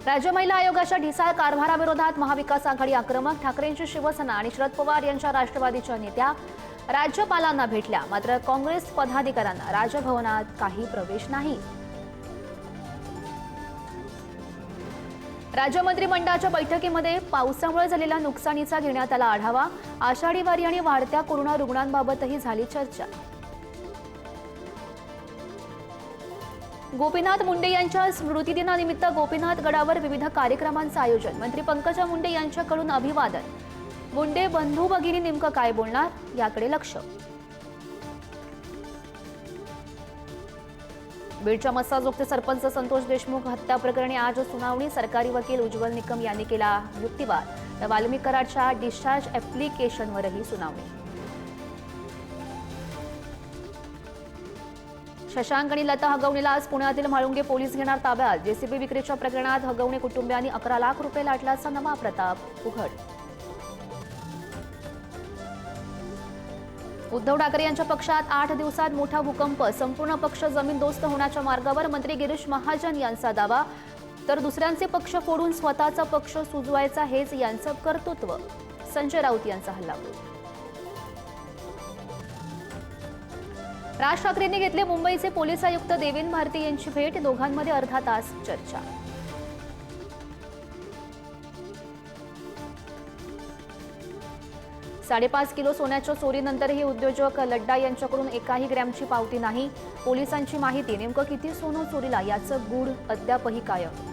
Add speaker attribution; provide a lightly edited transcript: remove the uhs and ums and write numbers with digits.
Speaker 1: राज्य महिला आयोगाच्या ढिसाळ कारभाराविरोधात महाविकास आघाडी आक्रमक. ठाकरेंची शिवसेना आणि शरद पवार यांच्या राष्ट्रवादीच्या नेत्या राज्यपालांना भेटल्या, मात्र काँग्रेस पदाधिकाऱ्यांना राजभवनात काही प्रवेश नाही. राज्य मंत्रिमंडळाच्या बैठकीमध्ये पावसामुळे झालेल्या नुकसानीचा घेण्यात आला आढावा. आषाढी वारी आणि वाढत्या कोरोना रुग्णांबाबतही झाली चर्चा. गोपीनाथ मुंडे यांच्या स्मृतिदिनानिमित्त गोपीनाथ गडावर विविध कार्यक्रमांचं आयोजन. मंत्री पंकजा मुंडे यांच्याकडून अभिवादन. मुंडे बंधू भगिनी नेमकं काय बोलणार याकडे लक्ष. बीडच्या मस्साजोगचे सरपंच संतोष देशमुख हत्या प्रकरणी आज सुनावणी. सरकारी वकील उज्ज्वल निकम यांनी केला युक्तिवाद. तर वाल्मिक कराडच्या डिस्चार्ज ऍप्लिकेशनवरही सुनावणी. शशांक आणि लता हगवणीला आज पुण्यातील म्हाळुंगे पोलीस घेणार ताब्यात. जेसीबी विक्रीच्या प्रकरणात हगवणे कुटुंबियांनी 11 लाख रुपये लाटल्याचा नवा प्रताप उघड. उद्धव ठाकरे यांच्या पक्षात 8 दिवसात मोठा भूकंप. संपूर्ण पक्ष जमीनदोस्त होण्याच्या मार्गावर. मंत्री गिरीश महाजन यांचा दावा. तर दुसऱ्यांचे पक्ष फोडून स्वतःचा पक्ष सुजवायचा हेच यांचं कर्तृत्व. संजय राऊत यांचा हल्लाबोल. राज ठाकरेंनी घेतले मुंबईचे पोलीस आयुक्त देवेन भारती यांची भेट. दोघांमध्ये अर्धा तास चर्चा. 5.5 किलो सोन्याच्या चोरीनंतरही उद्योजक लड्डा यांच्याकडून एकाही ग्रॅमची पावती नाही. पोलिसांची माहिती. नेमकं किती सोनं चोरीला याचं गूढ अद्यापही कायम.